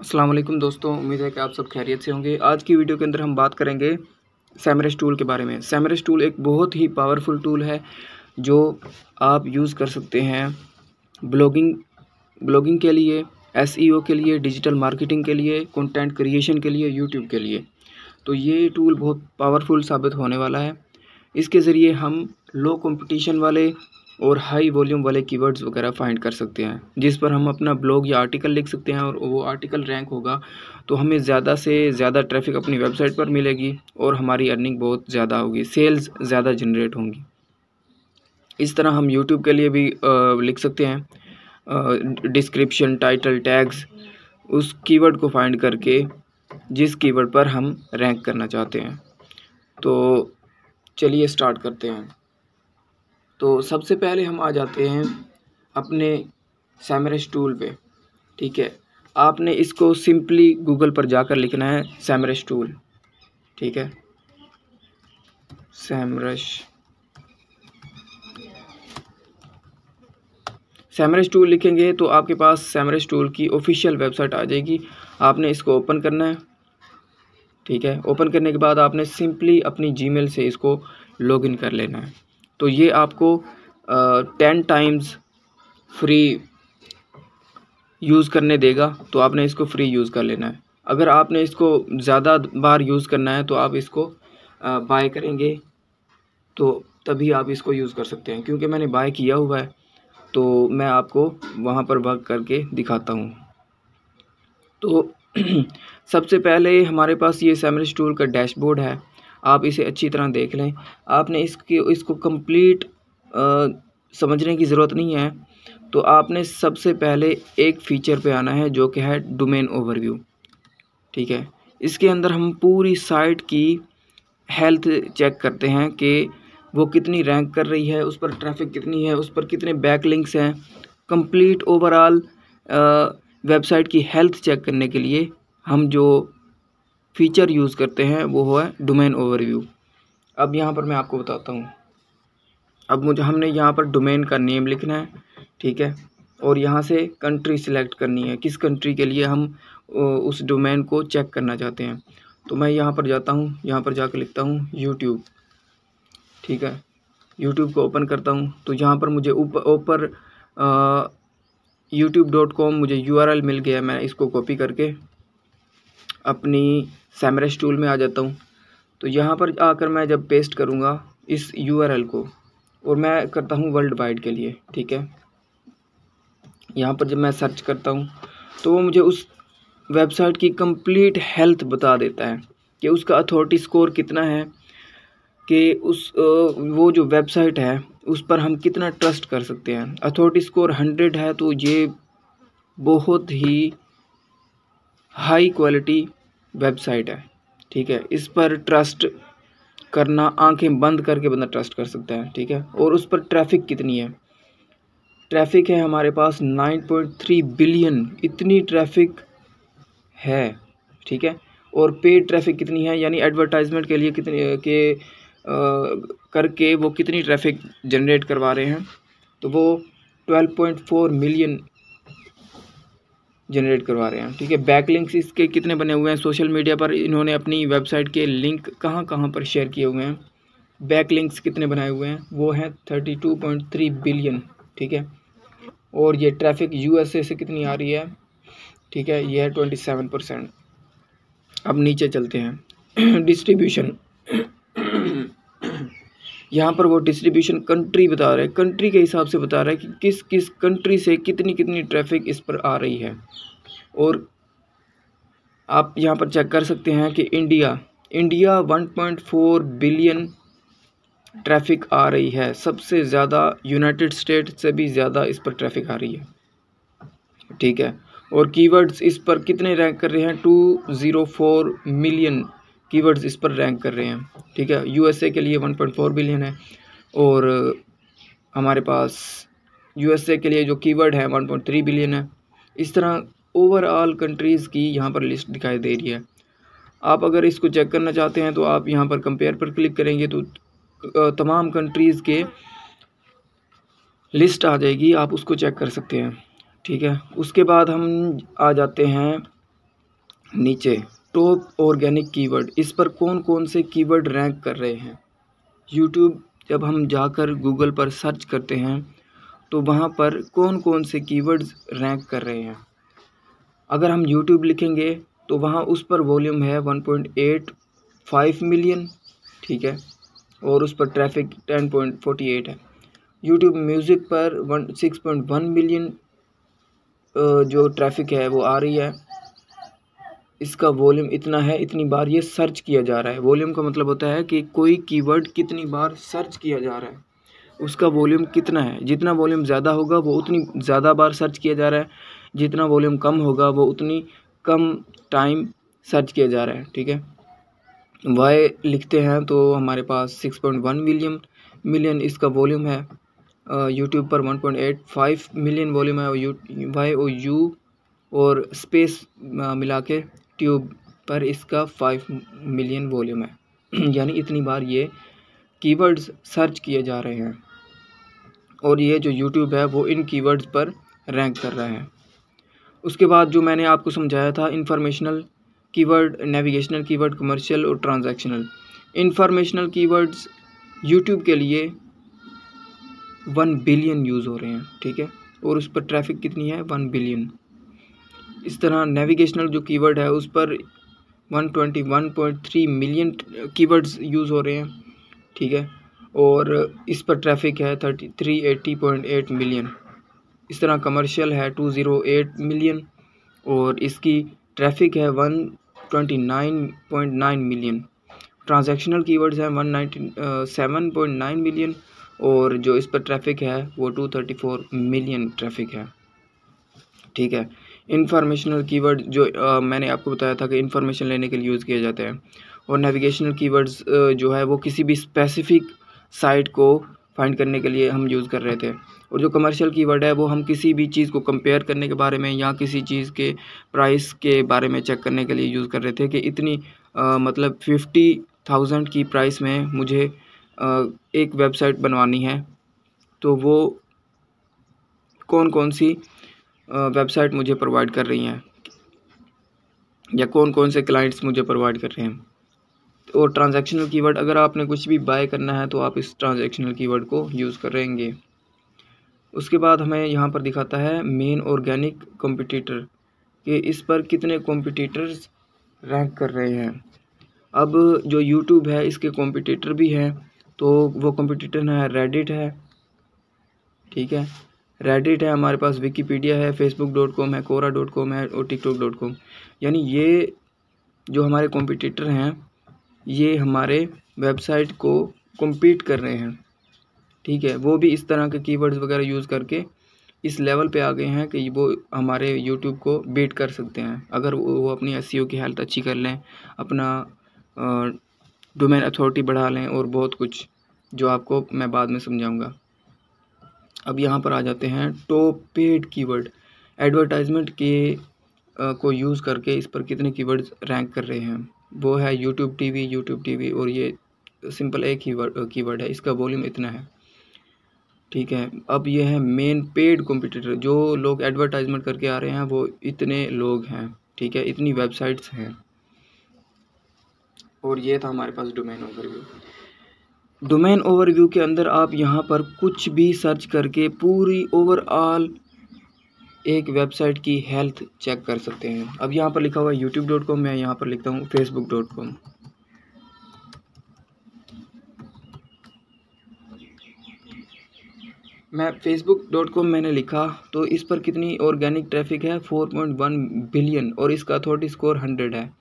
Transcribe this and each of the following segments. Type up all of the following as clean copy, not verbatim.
अस्सलाम वालेकुम दोस्तों, उम्मीद है कि आप सब खैरियत से होंगे। आज की वीडियो के अंदर हम बात करेंगे सैमरस टूल के बारे में। सैमरस टूल एक बहुत ही पावरफुल टूल है जो आप यूज़ कर सकते हैं ब्लॉगिंग ब्लॉगिंग के लिए, एसईओ के लिए, डिजिटल मार्केटिंग के लिए, कंटेंट क्रिएशन के लिए, यूट्यूब के लिए। तो ये टूल बहुत पावरफुल साबित होने वाला है। इसके ज़रिए हम लो कंपटीशन वाले और हाई वॉल्यूम वाले कीवर्ड्स वगैरह फाइंड कर सकते हैं, जिस पर हम अपना ब्लॉग या आर्टिकल लिख सकते हैं और वो आर्टिकल रैंक होगा तो हमें ज़्यादा से ज़्यादा ट्रैफिक अपनी वेबसाइट पर मिलेगी और हमारी अर्निंग बहुत ज़्यादा होगी, सेल्स ज़्यादा जनरेट होंगी। इस तरह हम यूट्यूब के लिए भी लिख सकते हैं डिस्क्रिप्शन, टाइटल, टैग्स, उस कीवर्ड को फाइंड करके जिस कीवर्ड पर हम रैंक करना चाहते हैं। तो चलिए स्टार्ट करते हैं। तो सबसे पहले हम आ जाते हैं अपने सैमरस टूल पे। ठीक है, आपने इसको सिंपली गूगल पर जाकर लिखना है सैमरस टूल। ठीक है, सैमरस टूल लिखेंगे तो आपके पास सैमरस टूल की ऑफिशियल वेबसाइट आ जाएगी। आपने इसको ओपन करना है। ठीक है, ओपन करने के बाद आपने सिंपली अपनी जीमेल से इसको लॉगिन कर लेना है। तो ये आपको 10 टाइम्स फ्री यूज़ करने देगा, तो आपने इसको फ्री यूज़ कर लेना है। अगर आपने इसको ज़्यादा बार यूज़ करना है तो आप इसको बाय करेंगे तो तभी आप इसको यूज़ कर सकते हैं। क्योंकि मैंने बाय किया हुआ है तो मैं आपको वहाँ पर वर्क करके दिखाता हूँ। तो सबसे पहले हमारे पास ये सैमरस टूल का डैशबोर्ड है। आप इसे अच्छी तरह देख लें। आपने इसको कंप्लीट समझने की ज़रूरत नहीं है। तो आपने सबसे पहले एक फ़ीचर पे आना है जो कि है डोमेन ओवरव्यू। ठीक है, इसके अंदर हम पूरी साइट की हेल्थ चेक करते हैं कि वो कितनी रैंक कर रही है, उस पर ट्रैफिक कितनी है, उस पर कितने बैकलिंक्स हैं। कंप्लीट ओवरऑल वेबसाइट की हेल्थ चेक करने के लिए हम जो फीचर यूज़ करते हैं वो है डोमेन ओवरव्यू। अब यहाँ पर मैं आपको बताता हूँ। अब हमने यहाँ पर डोमेन का नेम लिखना है। ठीक है, और यहाँ से कंट्री सिलेक्ट करनी है, किस कंट्री के लिए हम उस डोमेन को चेक करना चाहते हैं। तो मैं यहाँ पर जाता हूँ, यहाँ पर जाकर लिखता हूँ यूट्यूब। ठीक है, यूट्यूब को ओपन करता हूँ तो यहाँ पर मुझे ऊपर youtube.com मुझे URL मिल गया। मैं इसको कॉपी करके अपनी सैमरस टूल में आ जाता हूँ। तो यहाँ पर आकर मैं जब पेस्ट करूँगा इस URL को और मैं करता हूँ वर्ल्ड वाइड के लिए। ठीक है, यहाँ पर जब मैं सर्च करता हूँ तो वो मुझे उस वेबसाइट की कंप्लीट हेल्थ बता देता है कि उसका अथॉरिटी स्कोर कितना है, कि वो जो वेबसाइट है उस पर हम कितना ट्रस्ट कर सकते हैं। अथॉरिटी स्कोर 100 है तो ये बहुत ही हाई क्वालिटी वेबसाइट है। ठीक है, इस पर ट्रस्ट करना, आंखें बंद करके बंदा ट्रस्ट कर सकता है। ठीक है, और उस पर ट्रैफिक कितनी है, ट्रैफिक है हमारे पास 9.3 बिलियन, इतनी ट्रैफिक है। ठीक है, और पेड ट्रैफिक कितनी है, यानी एडवर्टाइजमेंट के लिए कितनी करके वो कितनी ट्रैफिक जनरेट करवा रहे हैं, तो वो 12.4 मिलियन जनरेट करवा रहे हैं। ठीक है, बैकलिंक्स इसके कितने बने हुए हैं, सोशल मीडिया पर इन्होंने अपनी वेबसाइट के लिंक कहाँ कहाँ पर शेयर किए हुए हैं, बैकलिंक्स कितने बनाए हुए हैं, वो हैं 32.3 बिलियन। ठीक है, और ये ट्रैफिक USA से कितनी आ रही है, ठीक है, ये है 27%। अब नीचे चलते हैं डिस्ट्रीब्यूशन। यहाँ पर वो डिस्ट्रीब्यूशन कंट्री बता रहा है, कंट्री के हिसाब से बता रहा है कि किस किस कंट्री से कितनी कितनी ट्रैफिक इस पर आ रही है। और आप यहाँ पर चेक कर सकते हैं कि इंडिया 1.4 बिलियन ट्रैफिक आ रही है, सबसे ज़्यादा यूनाइटेड स्टेट से भी ज़्यादा इस पर ट्रैफिक आ रही है। ठीक है, और कीवर्ड्स इस पर कितने रैंक कर रहे हैं, 204 मिलियन कीवर्ड्स इस पर रैंक कर रहे हैं। ठीक है, USA के लिए 1.4 बिलियन है और हमारे पास USA के लिए जो कीवर्ड है 1.3 बिलियन है। इस तरह ओवरऑल कंट्रीज़ की यहाँ पर लिस्ट दिखाई दे रही है। आप अगर इसको चेक करना चाहते हैं तो आप यहाँ पर कंपेयर पर क्लिक करेंगे तो तमाम कंट्रीज़ के लिस्ट आ जाएगी, आप उसको चेक कर सकते हैं। ठीक है, उसके बाद हम आ जाते हैं नीचे टॉप ऑर्गेनिक कीवर्ड, इस पर कौन कौन से कीवर्ड रैंक कर रहे हैं। यूट्यूब जब हम जाकर गूगल पर सर्च करते हैं तो वहाँ पर कौन कौन से कीवर्ड्स रैंक कर रहे हैं। अगर हम यूट्यूब लिखेंगे तो वहाँ उस पर वॉल्यूम है 1.85 मिलियन, ठीक है, और उस पर ट्रैफिक 10.48 है। यूट्यूब म्यूज़िक पर 6.1 मिलियन जो ट्रैफिक है वो आ रही है। इसका वॉल्यूम इतना है, इतनी बार ये सर्च किया जा रहा है। वॉल्यूम का मतलब होता है कि कोई कीवर्ड कितनी बार सर्च किया जा रहा है, उसका वॉल्यूम कितना है। जितना वॉल्यूम ज़्यादा होगा वो उतनी ज़्यादा बार सर्च किया जा रहा है, जितना वॉल्यूम कम होगा वो उतनी कम टाइम सर्च किया जा रहा है, ठीक है। वाई लिखते हैं तो हमारे पास 6.1 मिलियन इसका वॉल्यूम है। यूट्यूब पर 1.85 मिलियन वॉल्यूम है। वाई और यू और स्पेस मिला के ट्यूब पर इसका 5 मिलियन वॉल्यूम है। यानी इतनी बार ये कीवर्ड्स सर्च किए जा रहे हैं और ये जो यूट्यूब है वो इन कीवर्ड्स पर रैंक कर रहा है। उसके बाद जो मैंने आपको समझाया था informational keyword, navigational keyword, commercial और ट्रांजैक्शनल। इंफॉर्मेशनल कीवर्ड्स यूट्यूब के लिए 1 बिलियन यूज़ हो रहे हैं, ठीक है, और उस पर ट्रैफिक कितनी है 1 बिलियन। इस तरह नेविगेशनल जो कीवर्ड है उस पर 121.3 मिलियन कीवर्ड्स यूज़ हो रहे हैं, ठीक है, और इस पर ट्रैफिक है 380.8 मिलियन। इस तरह कमर्शियल है 208 मिलियन और इसकी ट्रैफिक है 129.9 मिलियन। ट्रांजैक्शनल कीवर्ड्स हैं 197.9 मिलियन और जो इस पर ट्रैफिक है वो 234 मिलियन ट्रैफिक है, ठीक है। इंफॉर्मेशनल कीवर्ड जो मैंने आपको बताया था कि इंफॉर्मेशन लेने के लिए यूज़ किए जाते हैं, और नेविगेशनल कीवर्ड्स जो है वो किसी भी स्पेसिफिक साइट को फाइंड करने के लिए हम यूज़ कर रहे थे। और जो कमर्शियल कीवर्ड है वो हम किसी भी चीज़ को कंपेयर करने के बारे में या किसी चीज़ के प्राइस के बारे में चेक करने के लिए यूज़ कर रहे थे कि इतनी मतलब 50,000 की प्राइस में मुझे एक वेबसाइट बनवानी है, तो वो कौन कौन सी वेबसाइट मुझे प्रोवाइड कर रही हैं या कौन कौन से क्लाइंट्स मुझे प्रोवाइड कर रहे हैं। और ट्रांजैक्शनल कीवर्ड, अगर आपने कुछ भी बाय करना है तो आप इस ट्रांजैक्शनल कीवर्ड को यूज़ करेंगे। उसके बाद हमें यहाँ पर दिखाता है मेन ऑर्गेनिक कॉम्पिटिटर कि इस पर कितने कॉम्पिटिटर्स रैंक कर रहे हैं। अब जो यूट्यूब है इसके कॉम्पिटिटर भी हैं, तो वो कॉम्पिटिटर है रेडिट है, ठीक है, रेडिट है, हमारे पास विकीपीडिया है, facebook.com है, quora.com है और tiktok.com। यानी ये जो हमारे कॉम्पिटिटर हैं ये हमारे वेबसाइट को कम्पीट कर रहे हैं, ठीक है। वो भी इस तरह के कीवर्ड्स वगैरह यूज़ करके इस लेवल पे आ गए हैं कि वो हमारे यूट्यूब को बीट कर सकते हैं अगर वो अपनी एसईओ की हेल्थ अच्छी कर लें, अपना डोमेन अथॉरिटी बढ़ा लें और बहुत कुछ जो आपको मैं बाद में समझाऊंगा। अब यहाँ पर आ जाते हैं टॉप पेड कीवर्ड। एडवर्टाइजमेंट के को यूज़ करके इस पर कितने कीवर्ड्स रैंक कर रहे हैं। वो है यूट्यूब टीवी और ये सिंपल एक कीवर्ड है, इसका वॉल्यूम इतना है, ठीक है। अब ये है मेन पेड कॉम्पिटिटर, जो लोग एडवर्टाइजमेंट करके आ रहे हैं वो इतने लोग हैं, ठीक है, इतनी वेबसाइट्स हैं। और ये था हमारे पास डोमेन ओवरव्यू। डोमेन ओवरव्यू के अंदर आप यहाँ पर कुछ भी सर्च करके पूरी ओवरऑल एक वेबसाइट की हेल्थ चेक कर सकते हैं। अब यहाँ पर लिखा हुआ है youtube.com, मैं यहाँ पर लिखता हूँ facebook.com। मैं facebook.com मैंने लिखा तो इस पर कितनी ऑर्गेनिक ट्रैफिक है 4.1 बिलियन और इसका अथॉरिटी स्कोर 100 है,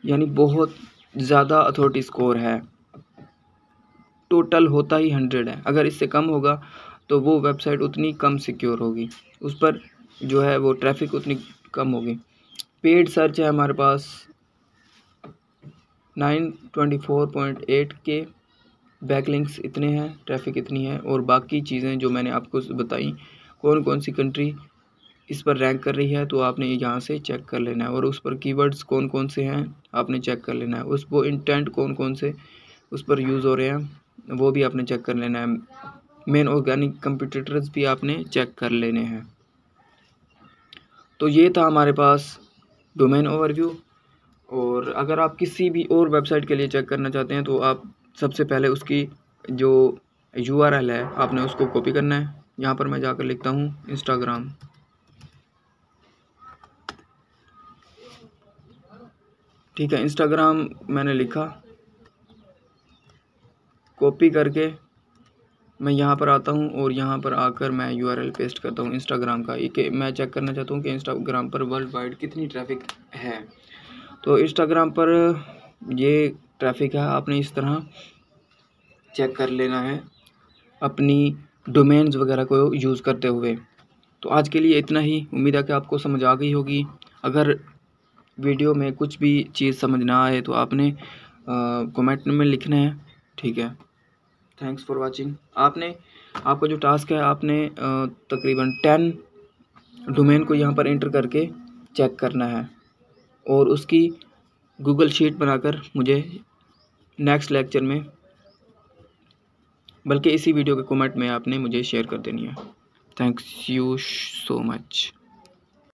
यानी बहुत ज़्यादा अथॉरिटी स्कोर है। टोटल होता ही 100 है, अगर इससे कम होगा तो वो वेबसाइट उतनी कम सिक्योर होगी, उस पर जो है वो ट्रैफिक उतनी कम होगी। पेड सर्च है हमारे पास 924.8 के, बैकलिंक्स इतने हैं, ट्रैफिक इतनी है और बाकी चीज़ें जो मैंने आपको बताई कौन कौन सी कंट्री इस पर रैंक कर रही है तो आपने यहाँ से चेक कर लेना है। और उस पर कीवर्ड्स कौन कौन से हैं आपने चेक कर लेना है, उस वो इंटेंट कौन कौन से उस पर यूज़ हो रहे हैं वो भी आपने चेक कर लेना है। मेन ऑर्गेनिक कंपटीटर्स भी आपने चेक कर लेने हैं। तो ये था हमारे पास डोमेन ओवरव्यू। और अगर आप किसी भी और वेबसाइट के लिए चेक करना चाहते हैं तो आप सबसे पहले उसकी जो URL है आपने उसको कॉपी करना है। यहाँ पर मैं जाकर लिखता हूँ इंस्टाग्राम। ठीक है, इंस्टाग्राम मैंने लिखा, कॉपी करके मैं यहाँ पर आता हूँ और यहाँ पर आकर मैं URL पेस्ट करता हूँ इंस्टाग्राम का। कि मैं चेक करना चाहता हूँ कि इंस्टाग्राम पर वर्ल्ड वाइड कितनी ट्रैफिक है। तो इंस्टाग्राम पर ये ट्रैफिक है, आपने इस तरह चेक कर लेना है अपनी डोमेन्स वगैरह को यूज़ करते हुए। तो आज के लिए इतना ही, उम्मीद है कि आपको समझ आ गई होगी। अगर वीडियो में कुछ भी चीज़ समझ ना आए तो आपने कमेंट में लिखना है। ठीक है, थैंक्स फॉर वाचिंग। आपका जो टास्क है, आपने तकरीबन 10 डोमेन को यहाँ पर एंटर करके चेक करना है और उसकी गूगल शीट बनाकर मुझे नेक्स्ट लेक्चर में, बल्कि इसी वीडियो के कमेंट में आपने मुझे शेयर कर देनी है। Thanks you so much.